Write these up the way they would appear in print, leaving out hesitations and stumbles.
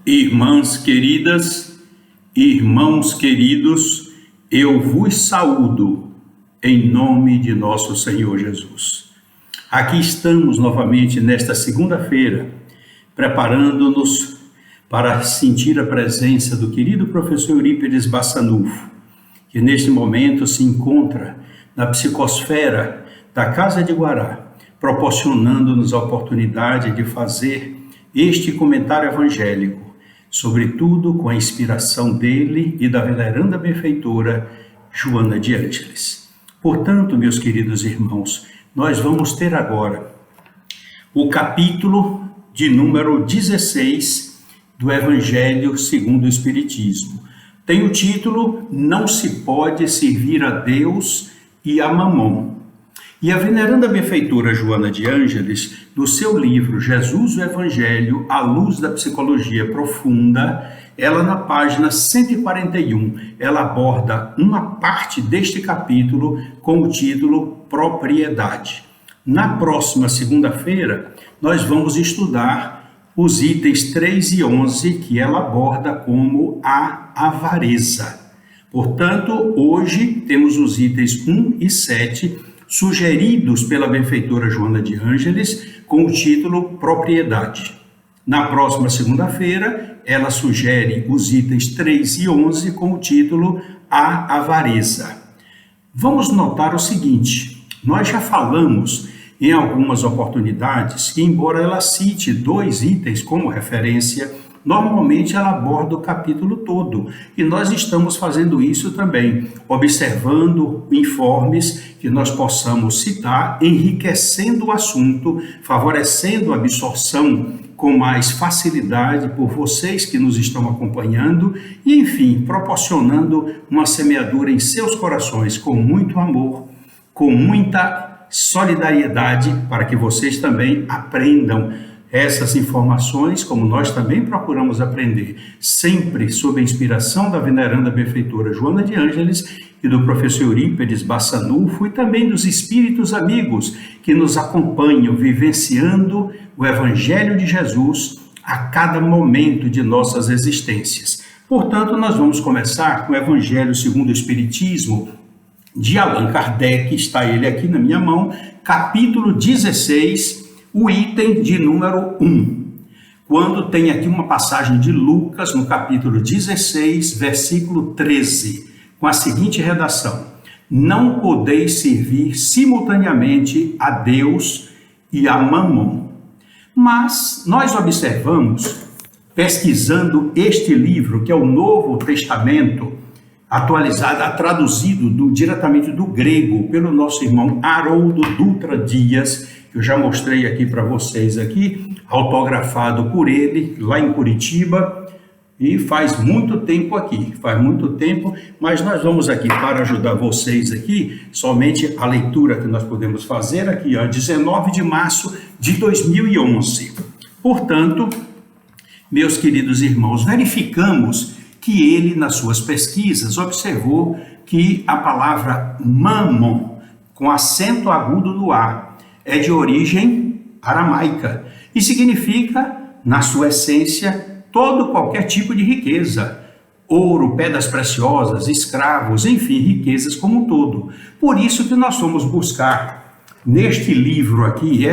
Irmãs queridas, irmãos queridos, eu vos saúdo em nome de nosso Senhor Jesus. Aqui estamos novamente nesta segunda-feira, preparando-nos para sentir a presença do querido professor Eurípides Bassanufo, que neste momento se encontra na psicosfera da Casa de Guará, proporcionando-nos a oportunidade de fazer este comentário evangélico, sobretudo com a inspiração dele e da veneranda benfeitora Joana de Ângeles. Portanto, meus queridos irmãos, nós vamos ter agora o capítulo de número 16 do Evangelho segundo o Espiritismo. Tem o título Não se pode servir a Deus e a Mamon. E a veneranda benfeitora Joana de Ângeles, no seu livro Jesus o Evangelho, à luz da psicologia profunda, ela na página 141, ela aborda uma parte deste capítulo com o título Propriedade. Na próxima segunda-feira, nós vamos estudar os itens 3 e 11, que ela aborda como a avareza. Portanto, hoje temos os itens 1 e 7, sugeridos pela benfeitora Joana de Ângeles, com o título Propriedade. Na próxima segunda-feira, ela sugere os itens 3 e 11 com o título A Avareza. Vamos notar o seguinte: nós já falamos em algumas oportunidades que, embora ela cite 2 itens como referência, normalmente ela aborda o capítulo todo, e nós estamos fazendo isso também, observando informes que nós possamos citar, enriquecendo o assunto, favorecendo a absorção com mais facilidade por vocês que nos estão acompanhando e, enfim, proporcionando uma semeadura em seus corações com muito amor, com muita solidariedade, para que vocês também aprendam essas informações, como nós também procuramos aprender, sempre sob a inspiração da veneranda benfeitora Joana de Ângeles e do professor Eurípides Bassanufo e também dos espíritos amigos que nos acompanham, vivenciando o Evangelho de Jesus a cada momento de nossas existências. Portanto, nós vamos começar com o Evangelho segundo o Espiritismo, de Allan Kardec, está ele aqui na minha mão, capítulo 16, o item de número 1, quando tem aqui uma passagem de Lucas, no capítulo 16, versículo 13, com a seguinte redação: não podeis servir simultaneamente a Deus e a Mamon. Mas nós observamos, pesquisando este livro, que é o Novo Testamento, atualizado, traduzido diretamente do grego pelo nosso irmão Haroldo Dutra Dias, que eu já mostrei aqui para vocês aqui, autografado por ele lá em Curitiba, e faz muito tempo, mas nós vamos aqui para ajudar vocês aqui, somente a leitura que nós podemos fazer aqui, 19 de março de 2011. Portanto, meus queridos irmãos, verificamos que ele, nas suas pesquisas, observou que a palavra mamon, com acento agudo no A, é de origem aramaica e significa, na sua essência, qualquer tipo de riqueza, ouro, pedras preciosas, escravos, enfim, riquezas como um todo. Por isso que nós fomos buscar neste livro aqui,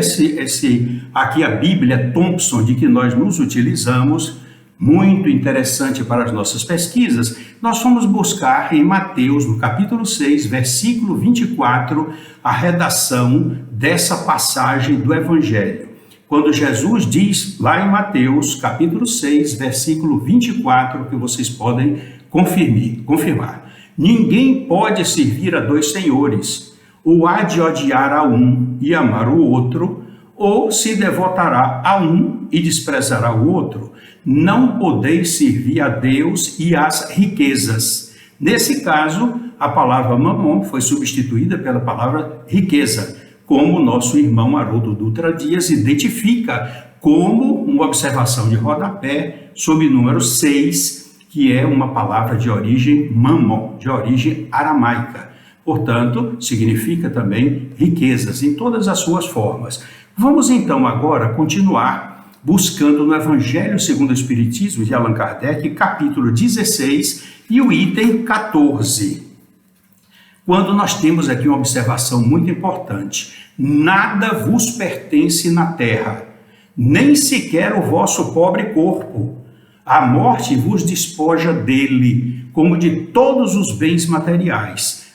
aqui a Bíblia Thompson, de que nós nos utilizamos, muito interessante para as nossas pesquisas, nós fomos buscar em Mateus, no capítulo 6, versículo 24, a redação dessa passagem do Evangelho. Quando Jesus diz, lá em Mateus, capítulo 6, versículo 24, que vocês podem confirmar. Ninguém pode servir a 2 senhores, ou há de odiar a um e amar o outro, ou se devotará a um e desprezará o outro. Não podeis servir a Deus e às riquezas. Nesse caso, a palavra mamon foi substituída pela palavra riqueza, como o nosso irmão Haroldo Dutra Dias identifica como uma observação de rodapé sob número 6, que é uma palavra de origem mamon, de origem aramaica. Portanto, significa também riquezas em todas as suas formas. Vamos então agora continuar buscando no Evangelho segundo o Espiritismo de Allan Kardec, capítulo 16 e o item 14. Quando nós temos aqui uma observação muito importante: nada vos pertence na terra, nem sequer o vosso pobre corpo. A morte vos despoja dele, como de todos os bens materiais.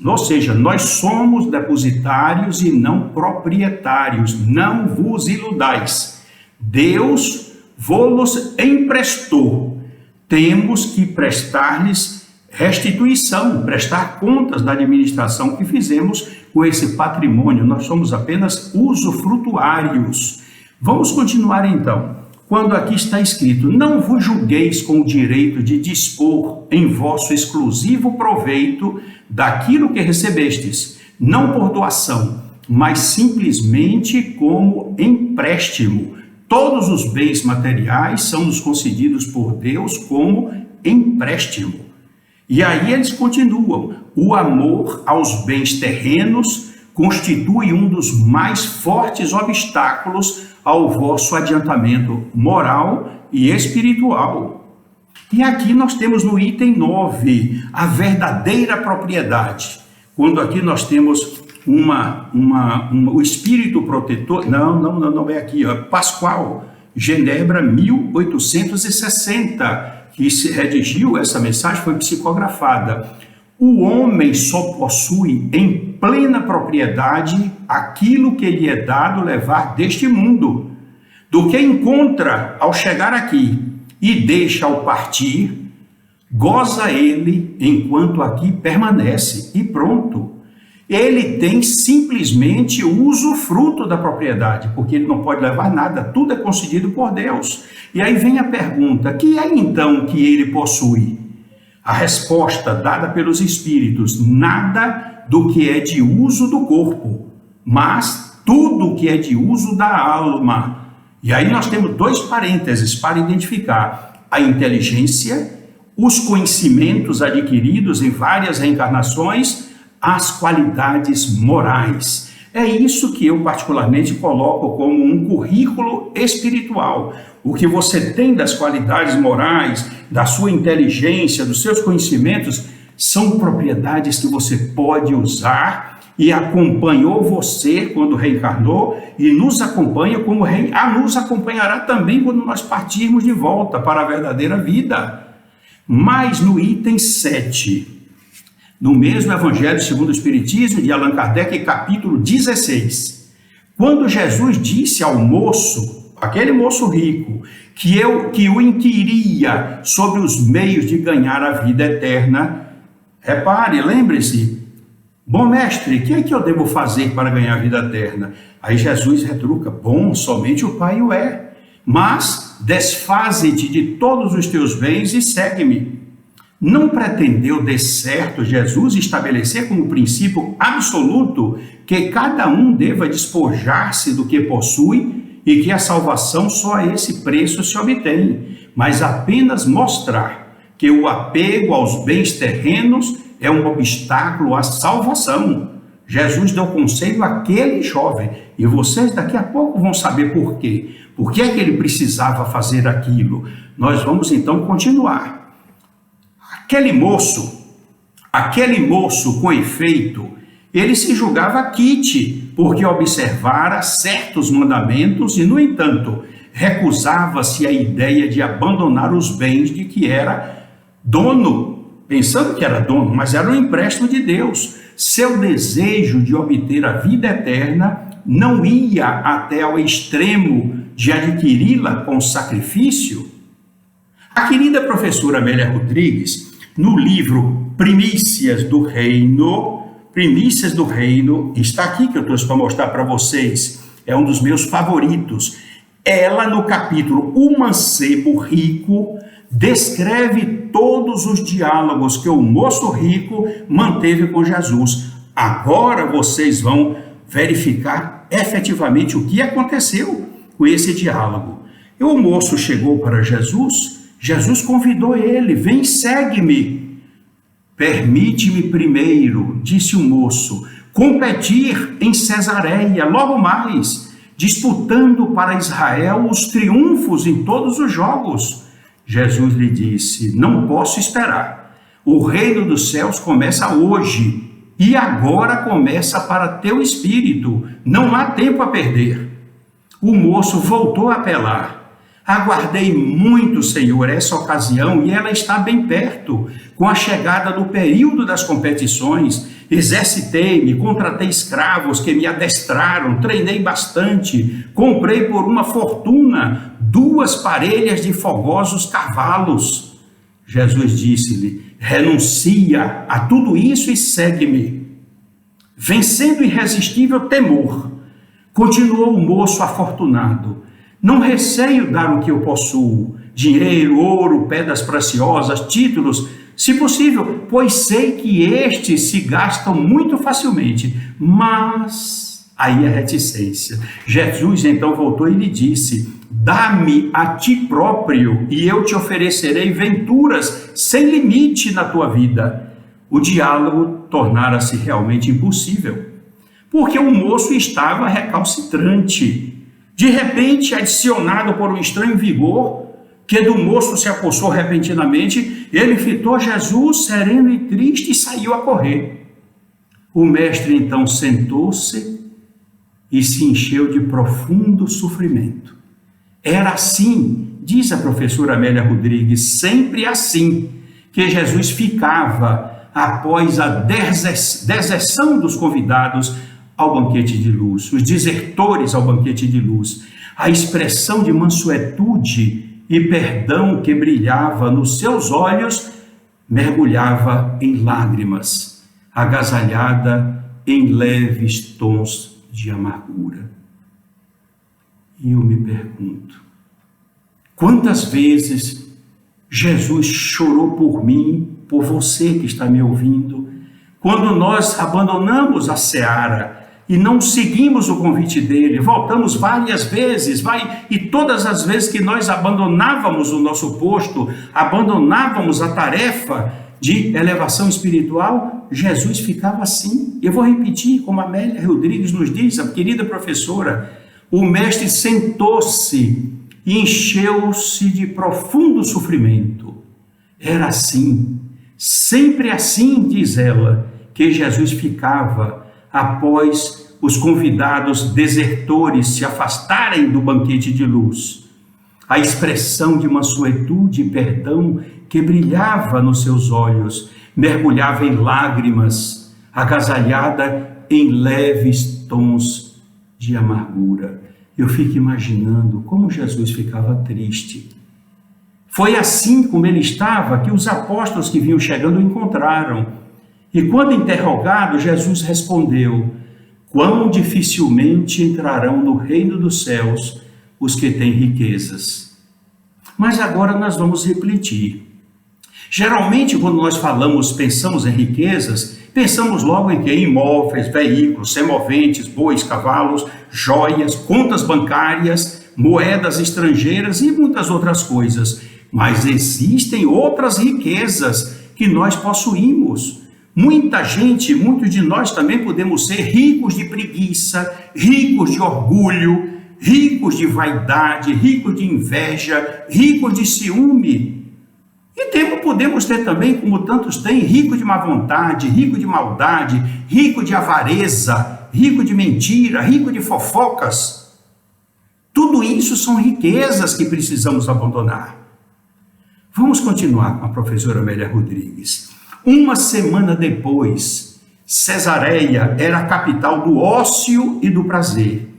Ou seja, nós somos depositários e não proprietários, não vos iludais. Deus vos emprestou. Temos que prestar-lhes restituição, prestar contas da administração que fizemos com esse patrimônio. Nós somos apenas usufrutuários. Vamos continuar então. Quando aqui está escrito: não vos julgueis com o direito de dispor em vosso exclusivo proveito daquilo que recebestes, não por doação, mas simplesmente como empréstimo. Todos os bens materiais são nos concedidos por Deus como empréstimo. E aí eles continuam: o amor aos bens terrenos constitui um dos mais fortes obstáculos ao vosso adiantamento moral e espiritual. E aqui nós temos no item 9 a verdadeira propriedade. Quando aqui nós temos o espírito protetor, não é aqui, Pascoal, Genebra, 1860, que se redigiu essa mensagem, foi psicografada. O homem só possui em plena propriedade aquilo que lhe é dado levar deste mundo. Do que encontra ao chegar aqui e deixa ao partir, goza ele enquanto aqui permanece, e pronto. Ele tem simplesmente o usufruto da propriedade, porque ele não pode levar nada, tudo é concedido por Deus. E aí vem a pergunta: que é então que ele possui? A resposta dada pelos espíritos: nada do que é de uso do corpo, mas tudo que é de uso da alma. E aí nós temos dois parênteses para identificar: a inteligência, os conhecimentos adquiridos em várias reencarnações, as qualidades morais. É isso que eu particularmente coloco como um currículo espiritual. O que você tem das qualidades morais, da sua inteligência, dos seus conhecimentos, são propriedades que você pode usar e acompanhou você quando reencarnou e nos acompanha como nos acompanhará também quando nós partirmos de volta para a verdadeira vida. Mas no item 7, no mesmo Evangelho segundo o Espiritismo de Allan Kardec, capítulo 16, quando Jesus disse ao moço, aquele moço rico, que o inquiria sobre os meios de ganhar a vida eterna, repare, lembre-se: bom mestre, o que é que eu devo fazer para ganhar a vida eterna? Aí Jesus retruca: bom, somente o Pai o é, mas desfaze-te de todos os teus bens e segue-me. Não pretendeu de certo Jesus estabelecer como princípio absoluto que cada um deva despojar-se do que possui e que a salvação só a esse preço se obtém, mas apenas mostrar que o apego aos bens terrenos é um obstáculo à salvação. Jesus deu conselho àquele jovem, e vocês daqui a pouco vão saber por quê. Por que é que ele precisava fazer aquilo? Nós vamos então continuar. Aquele moço, com efeito, ele se julgava quite, porque observara certos mandamentos e, no entanto, recusava-se à ideia de abandonar os bens de que era dono, pensando que era dono, mas era um empréstimo de Deus. Seu desejo de obter a vida eterna não ia até ao extremo de adquiri-la com sacrifício. A querida professora Amélia Rodrigues, no livro Primícias do Reino, está aqui que eu trouxe para mostrar para vocês, é um dos meus favoritos. Ela, no capítulo O Mancebo Rico, descreve todos os diálogos que o moço rico manteve com Jesus. Agora vocês vão verificar efetivamente o que aconteceu com esse diálogo. E o moço chegou para Jesus, Jesus convidou ele: vem, segue-me. Permite-me primeiro, disse o moço, competir em Cesareia logo mais, disputando para Israel os triunfos em todos os jogos. Jesus lhe disse: não posso esperar. O reino dos céus começa hoje e agora começa para teu espírito. Não há tempo a perder. O moço voltou a apelar: aguardei muito, Senhor, essa ocasião, e ela está bem perto. Com a chegada do período das competições, exercitei-me, contratei escravos que me adestraram, treinei bastante, comprei por uma fortuna 2 parelhas de fogosos cavalos. Jesus disse-lhe: renuncia a tudo isso e segue-me. Vencendo o irresistível temor, continuou o moço afortunado: não receio dar o que eu possuo, dinheiro, ouro, pedras preciosas, títulos, se possível, pois sei que estes se gastam muito facilmente. Mas, aí a reticência. Jesus então voltou e lhe disse: dá-me a ti próprio, e eu te oferecerei venturas sem limite na tua vida. O diálogo tornara-se realmente impossível, porque o moço estava recalcitrante. De repente, adicionado por um estranho vigor, que do moço se apossou repentinamente, ele fitou Jesus sereno e triste e saiu a correr. O mestre então sentou-se e se encheu de profundo sofrimento. Era assim, diz a professora Amélia Rodrigues, sempre assim, que Jesus ficava após a deserção dos convidados ao banquete de luz, os desertores ao banquete de luz. A expressão de mansuetude e perdão que brilhava nos seus olhos mergulhava em lágrimas, agasalhada em leves tons de amargura. E eu me pergunto, quantas vezes Jesus chorou por mim, por você que está me ouvindo, quando nós abandonamos a seara e não seguimos o convite dele, voltamos várias vezes, e todas as vezes que nós abandonávamos o nosso posto, abandonávamos a tarefa de elevação espiritual, Jesus ficava assim. Eu vou repetir, como a Amélia Rodrigues nos diz, a querida professora: o mestre sentou-se e encheu-se de profundo sofrimento. Era assim, sempre assim, diz ela, que Jesus ficava após os convidados desertores se afastarem do banquete de luz. A expressão de mansuetude e perdão que brilhava nos seus olhos mergulhava em lágrimas, agasalhada em leves tons de amargura. Eu fico imaginando como Jesus ficava triste. Foi assim como ele estava que os apóstolos que vinham chegando o encontraram. E quando interrogado, Jesus respondeu: quão dificilmente entrarão no reino dos céus os que têm riquezas. Mas agora nós vamos refletir. Geralmente, quando nós pensamos em riquezas, pensamos logo em quê? Imóveis, veículos, semoventes, bois, cavalos, joias, contas bancárias, moedas estrangeiras e muitas outras coisas. Mas existem outras riquezas que nós possuímos. Muita gente, muitos de nós também podemos ser ricos de preguiça, ricos de orgulho, ricos de vaidade, ricos de inveja, ricos de ciúme. E podemos ter também, como tantos têm, rico de má vontade, rico de maldade, rico de avareza, rico de mentira, rico de fofocas. Tudo isso são riquezas que precisamos abandonar. Vamos continuar com a professora Amélia Rodrigues. Uma semana depois, Cesareia era a capital do ócio e do prazer.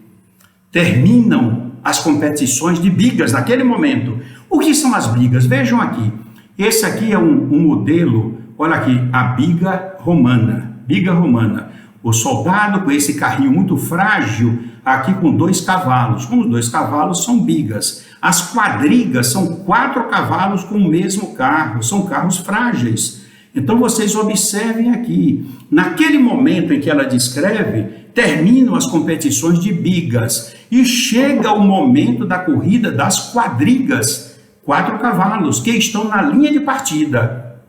Terminam as competições de bigas naquele momento. O que são as bigas? Vejam aqui. Esse aqui é um modelo, olha aqui, a biga romana. Biga romana. O soldado com esse carrinho muito frágil, aqui com 2 cavalos. Como os 2 cavalos são bigas. As quadrigas são 4 cavalos com o mesmo carro. São carros frágeis. Então vocês observem aqui, naquele momento em que ela descreve, terminam as competições de bigas e chega o momento da corrida das quadrigas, 4 cavalos que estão na linha de partida.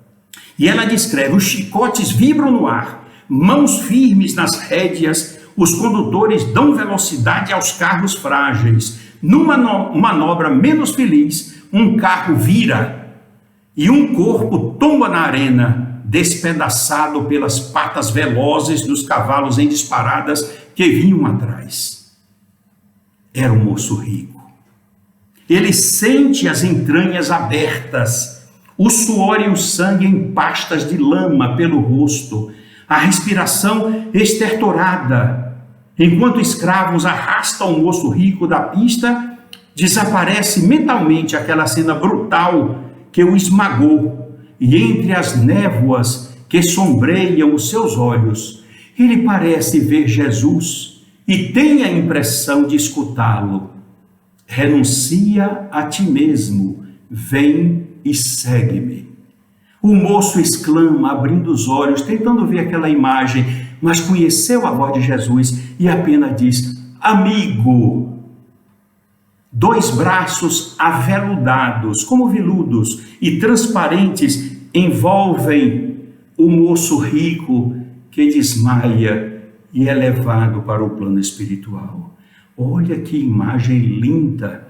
E ela descreve: os chicotes vibram no ar, mãos firmes nas rédeas, os condutores dão velocidade aos carros frágeis. Numa manobra menos feliz, um carro vira e um corpo tomba na arena, despedaçado pelas patas velozes dos cavalos em disparadas que vinham atrás. Era um moço rico. Ele sente as entranhas abertas, o suor e o sangue em pastas de lama pelo rosto, a respiração estertorada. Enquanto escravos arrastam o moço rico da pista, desaparece mentalmente aquela cena brutal que o esmagou, e entre as névoas que sombreiam os seus olhos, ele parece ver Jesus e tem a impressão de escutá-lo. Renuncia a ti mesmo, vem e segue-me. O moço exclama, abrindo os olhos, tentando ver aquela imagem, mas conheceu a voz de Jesus e apenas diz: amigo. 2 braços aveludados, como veludos e transparentes, envolvem o moço rico que desmaia e é levado para o plano espiritual. Olha que imagem linda!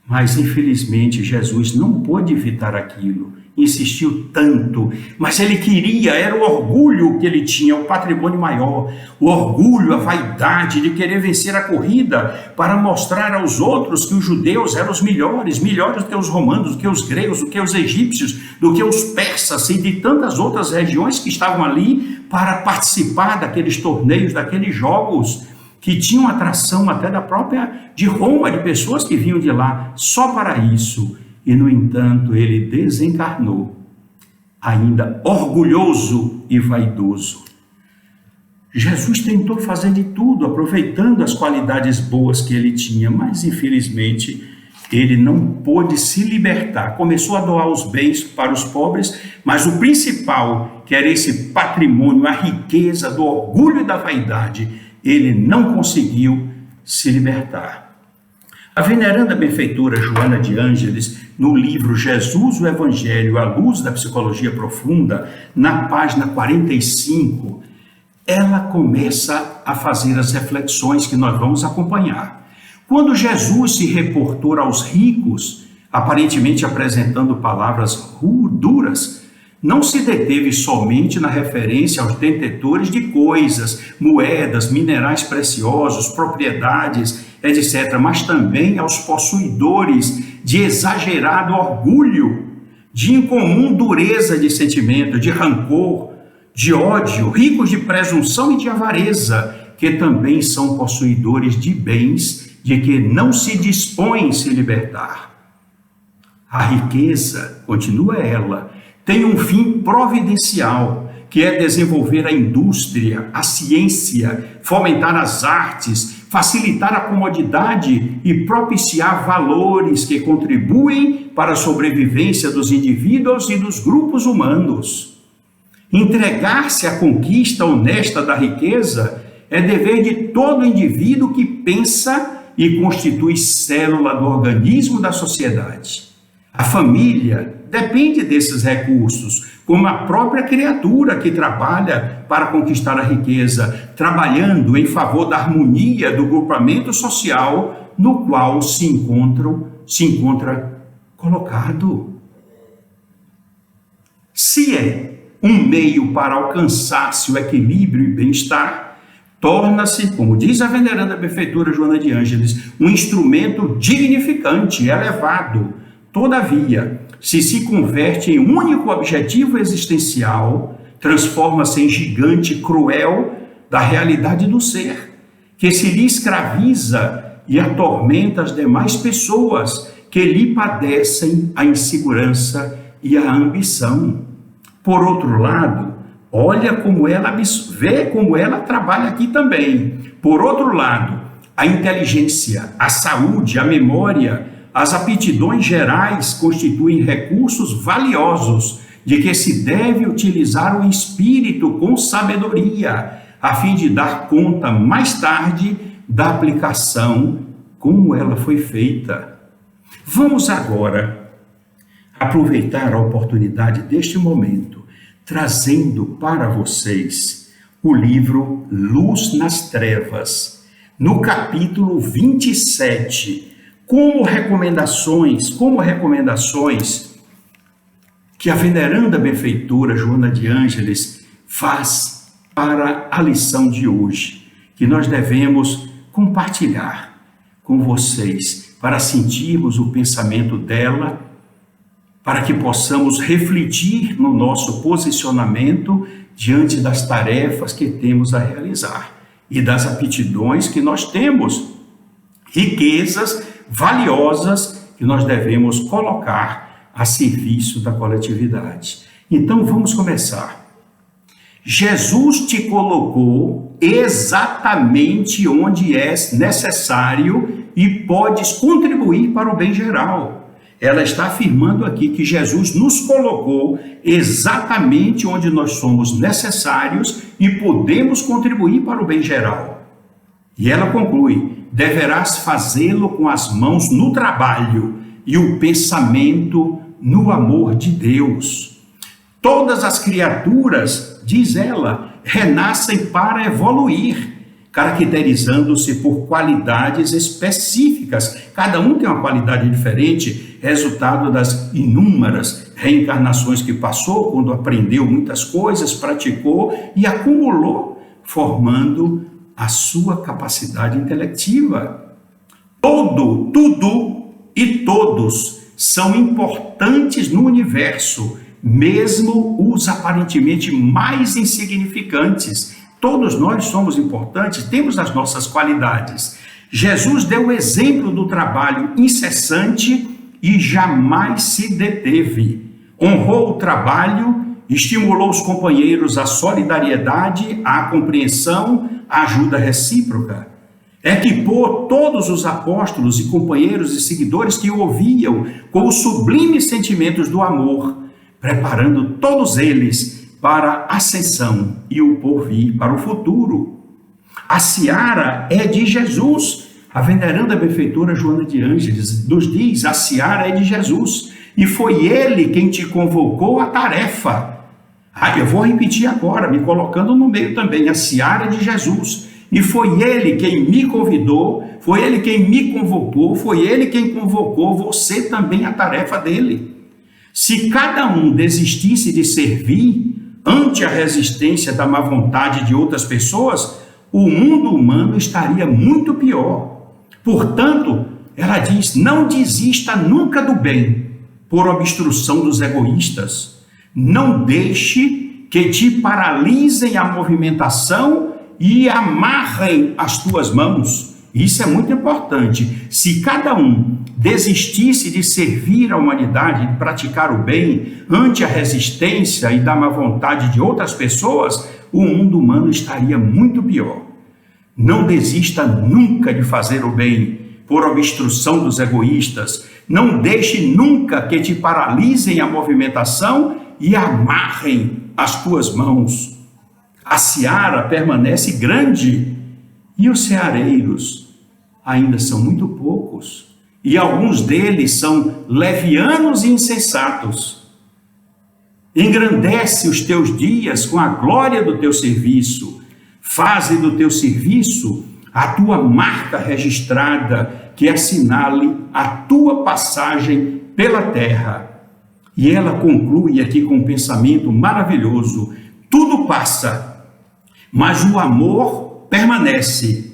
Mas infelizmente Jesus não pôde evitar aquilo, insistiu tanto, mas ele queria, era o orgulho que ele tinha, o patrimônio maior, o orgulho, a vaidade de querer vencer a corrida para mostrar aos outros que os judeus eram os melhores do que os romanos, do que os gregos, do que os egípcios, do que os persas e de tantas outras regiões que estavam ali para participar daqueles torneios, daqueles jogos, que tinham atração até da própria de Roma, de pessoas que vinham de lá só para isso. E, no entanto, ele desencarnou, ainda orgulhoso e vaidoso. Jesus tentou fazer de tudo, aproveitando as qualidades boas que ele tinha, mas, infelizmente, ele não pôde se libertar. Começou a doar os bens para os pobres, mas o principal, que era esse patrimônio, a riqueza do orgulho e da vaidade, ele não conseguiu se libertar. A veneranda benfeitora Joana de Ângeles, no livro Jesus, o Evangelho, à luz da psicologia profunda, na página 45, ela começa a fazer as reflexões que nós vamos acompanhar. Quando Jesus se reportou aos ricos, aparentemente apresentando palavras duras, não se deteve somente na referência aos detentores de coisas, moedas, minerais preciosos, propriedades, etc., mas também aos possuidores de exagerado orgulho, de incomum dureza de sentimento, de rancor, de ódio, ricos de presunção e de avareza, que também são possuidores de bens de que não se dispõem a se libertar. A riqueza, continua ela, tem um fim providencial, que é desenvolver a indústria, a ciência, fomentar as artes, facilitar a comodidade e propiciar valores que contribuem para a sobrevivência dos indivíduos e dos grupos humanos. Entregar-se à conquista honesta da riqueza é dever de todo indivíduo que pensa e constitui célula do organismo da sociedade. A família depende desses recursos, como a própria criatura que trabalha para conquistar a riqueza, trabalhando em favor da harmonia do grupamento social no qual se encontra colocado. Se é um meio para alcançar-se o equilíbrio e bem-estar, torna-se, como diz a veneranda benfeitora Joana de Ângeles, um instrumento dignificante, elevado. Todavia, se converte em único objetivo existencial, transforma-se em gigante cruel da realidade do ser, que se lhe escraviza e atormenta as demais pessoas que lhe padecem a insegurança e a ambição. Por outro lado, olha como ela vê como ela trabalha aqui também. Por outro lado, a inteligência, a saúde, a memória, as aptidões gerais constituem recursos valiosos de que se deve utilizar o espírito com sabedoria, a fim de dar conta mais tarde da aplicação como ela foi feita. Vamos agora aproveitar a oportunidade deste momento, trazendo para vocês o livro Luz nas Trevas, no capítulo 27, como recomendações que a veneranda benfeitora Joana de Ângeles faz para a lição de hoje, que nós devemos compartilhar com vocês, para sentirmos o pensamento dela, para que possamos refletir no nosso posicionamento diante das tarefas que temos a realizar e das aptidões que nós temos, riquezas valiosas que nós devemos colocar a serviço da coletividade. Então vamos começar. Jesus te colocou exatamente onde é necessário e podes contribuir para o bem geral. Ela está afirmando aqui que Jesus nos colocou exatamente onde nós somos necessários e podemos contribuir para o bem geral. E ela conclui: deverás fazê-lo com as mãos no trabalho e o pensamento no amor de Deus. Todas as criaturas, diz ela, renascem para evoluir, caracterizando-se por qualidades específicas. Cada um tem uma qualidade diferente, resultado das inúmeras reencarnações que passou, quando aprendeu muitas coisas, praticou e acumulou, formando a sua capacidade intelectiva. Tudo e todos são importantes no universo, mesmo os aparentemente mais insignificantes. Todos nós somos importantes, temos as nossas qualidades. Jesus deu o exemplo do trabalho incessante e jamais se deteve. Honrou o trabalho, estimulou os companheiros à solidariedade, à compreensão, à ajuda recíproca. Equipou todos os apóstolos e companheiros e seguidores que o ouviam com os sublimes sentimentos do amor, preparando todos eles para a ascensão e o porvir para o futuro. A seara é de Jesus. A veneranda benfeitora Joana de Ângeles nos diz: a seara é de Jesus, e foi ele quem te convocou à tarefa. Eu vou repetir agora, me colocando no meio também: a seara é de Jesus, e foi ele quem me convidou, foi ele quem me convocou, foi ele quem convocou você também à tarefa dele. Se cada um desistisse de servir ante a resistência da má vontade de outras pessoas, o mundo humano estaria muito pior. Portanto, ela diz: não desista nunca do bem por obstrução dos egoístas. Não deixe que te paralisem a movimentação e amarrem as tuas mãos. Isso é muito importante. Se cada um desistisse de servir a humanidade, de praticar o bem ante a resistência e da má vontade de outras pessoas, o mundo humano estaria muito pior. Não desista nunca de fazer o bem por obstrução dos egoístas. Não deixe nunca que te paralisem a movimentação e amarrem as tuas mãos. A seara permanece grande e os ceareiros ainda são muito poucos. E alguns deles são levianos e insensatos. Engrandece os teus dias com a glória do teu serviço. Faze do teu serviço a tua marca registrada, que assinale a tua passagem pela terra. E ela conclui aqui com um pensamento maravilhoso: tudo passa, mas o amor permanece.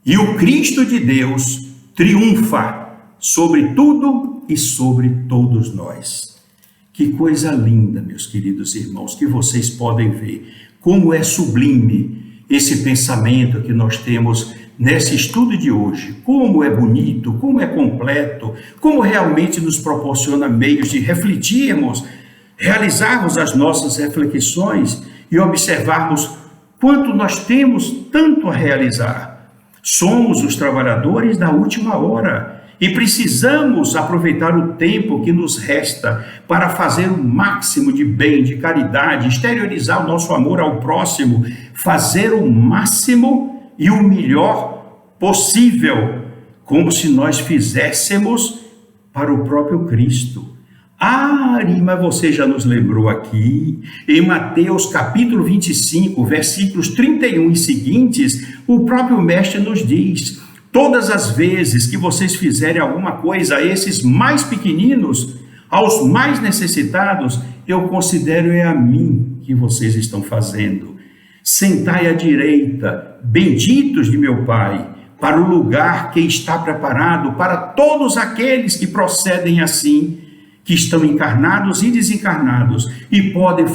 E o Cristo de Deus triunfa sobre tudo e sobre todos nós. Que coisa linda, meus queridos irmãos, que vocês podem ver como é sublime esse pensamento que nós temos nesse estudo de hoje. Como é bonito, como é completo, como realmente nos proporciona meios de refletirmos, realizarmos as nossas reflexões e observarmos quanto nós temos tanto a realizar. Somos os trabalhadores da última hora e precisamos aproveitar o tempo que nos resta para fazer o máximo de bem, de caridade, exteriorizar o nosso amor ao próximo, fazer o máximo e o melhor possível, como se nós fizéssemos para o próprio Cristo. Ari, mas você já nos lembrou aqui, em Mateus capítulo 25, versículos 31 e seguintes, o próprio mestre nos diz: todas as vezes que vocês fizerem alguma coisa a esses mais pequeninos, aos mais necessitados, eu considero é a mim que vocês estão fazendo. Sentai à direita, benditos de meu Pai, para o lugar que está preparado para todos aqueles que procedem assim, que estão encarnados e desencarnados e podem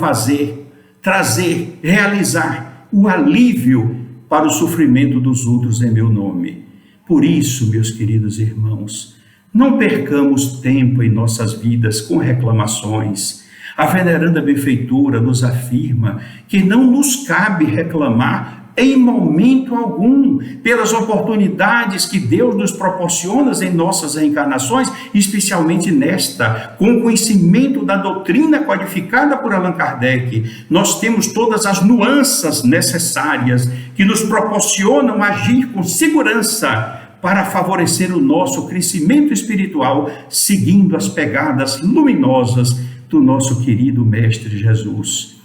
trazer, realizar o alívio para o sofrimento dos outros em meu nome. Por isso, meus queridos irmãos, não percamos tempo em nossas vidas com reclamações. A veneranda benfeitora nos afirma que não nos cabe reclamar em momento algum, pelas oportunidades que Deus nos proporciona em nossas reencarnações, especialmente nesta, com o conhecimento da doutrina codificada por Allan Kardec. Nós temos todas as nuances necessárias que nos proporcionam agir com segurança para favorecer o nosso crescimento espiritual, seguindo as pegadas luminosas do nosso querido Mestre Jesus.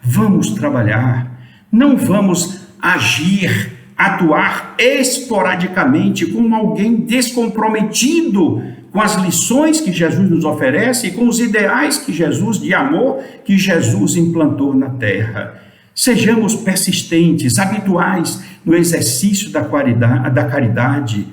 Vamos trabalhar, não vamos agir, atuar esporadicamente como alguém descomprometido com as lições que Jesus nos oferece e com os ideais de amor que Jesus implantou na terra. Sejamos persistentes, habituais no exercício da caridade,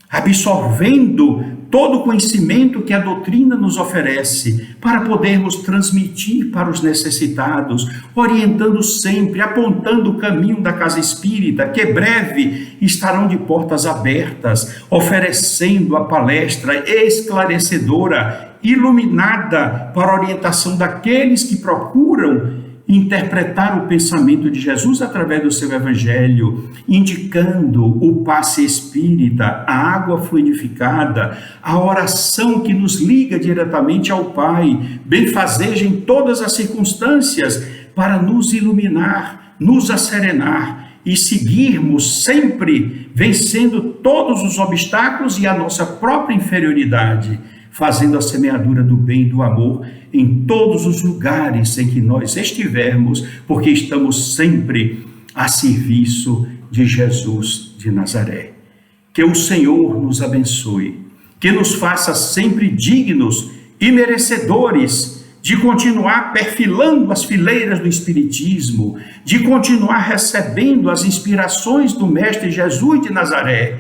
absorvendo todo o conhecimento que a doutrina nos oferece, para podermos transmitir para os necessitados, orientando sempre, apontando o caminho da casa espírita, que breve estarão de portas abertas, oferecendo a palestra esclarecedora, iluminada para a orientação daqueles que procuram interpretar o pensamento de Jesus através do seu evangelho, indicando o passe espírita, a água fluidificada, a oração que nos liga diretamente ao Pai, benfazeja em todas as circunstâncias, para nos iluminar, nos asserenar e seguirmos sempre vencendo todos os obstáculos e a nossa própria inferioridade, fazendo a semeadura do bem e do amor em todos os lugares em que nós estivermos, porque estamos sempre a serviço de Jesus de Nazaré. Que o Senhor nos abençoe, que nos faça sempre dignos e merecedores de continuar perfilando as fileiras do Espiritismo, de continuar recebendo as inspirações do Mestre Jesus de Nazaré,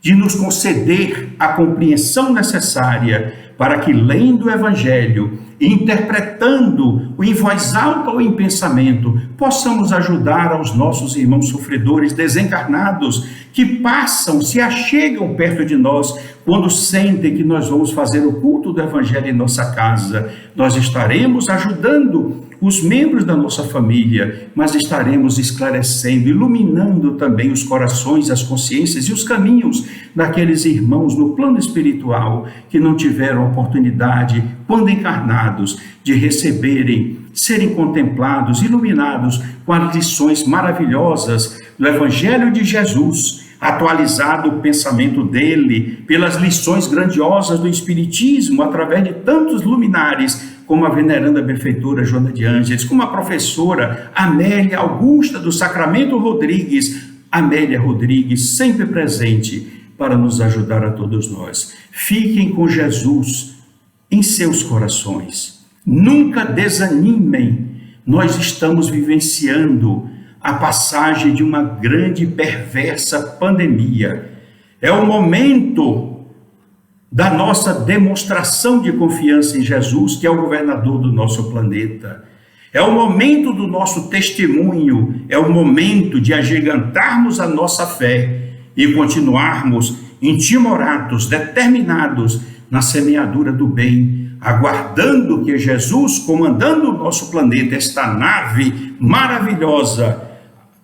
de nos conceder a compreensão necessária para que, lendo o Evangelho, interpretando-o em voz alta ou em pensamento, possamos ajudar aos nossos irmãos sofredores desencarnados que passam, se achegam perto de nós, quando sentem que nós vamos fazer o culto do Evangelho em nossa casa. Nós estaremos ajudando os membros da nossa família, mas estaremos esclarecendo, iluminando também os corações, as consciências e os caminhos daqueles irmãos no plano espiritual que não tiveram oportunidade, quando encarnados, de receberem, serem contemplados, iluminados com as lições maravilhosas do Evangelho de Jesus, atualizado o pensamento dele pelas lições grandiosas do Espiritismo, através de tantos luminares, como a veneranda benfeitora Joana de Ângeles, como a professora Amélia Augusta do Sacramento Rodrigues, Amélia Rodrigues, sempre presente para nos ajudar a todos nós. Fiquem com Jesus em seus corações. Nunca desanimem. Nós estamos vivenciando a passagem de uma grande e perversa pandemia. É o momento da nossa demonstração de confiança em Jesus, que é o governador do nosso planeta. É o momento do nosso testemunho, é o momento de agigantarmos a nossa fé e continuarmos intimorados, determinados na semeadura do bem, aguardando que Jesus, comandando o nosso planeta, esta nave maravilhosa,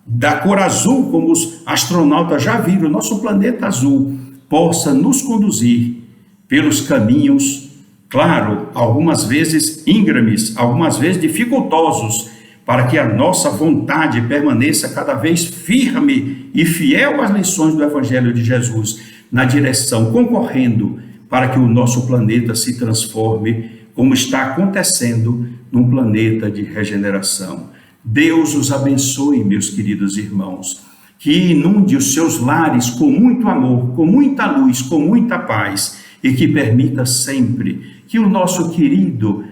da cor azul, como os astronautas já viram, nosso planeta azul, possa nos conduzir pelos caminhos, claro, algumas vezes íngremes, algumas vezes dificultosos, para que a nossa vontade permaneça cada vez firme e fiel às lições do Evangelho de Jesus, na direção, concorrendo para que o nosso planeta se transforme como está acontecendo num planeta de regeneração. Deus os abençoe, meus queridos irmãos, que inunde os seus lares com muito amor, com muita luz, com muita paz, e que permita sempre que o nosso querido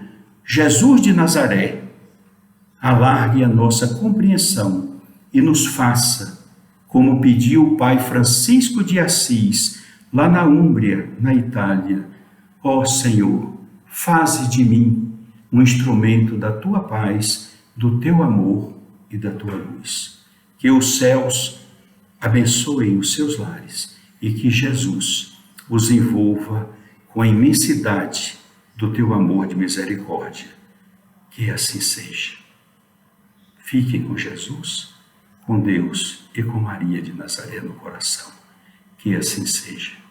Jesus de Nazaré alargue a nossa compreensão e nos faça, como pediu o Pai Francisco de Assis, lá na Úmbria, na Itália: ó Senhor, faze de mim um instrumento da tua paz, do teu amor e da tua luz. Que os céus abençoem os seus lares e que Jesus os envolva com a imensidade do teu amor de misericórdia. Que assim seja. Fiquem com Jesus, com Deus e com Maria de Nazaré no coração. Que assim seja.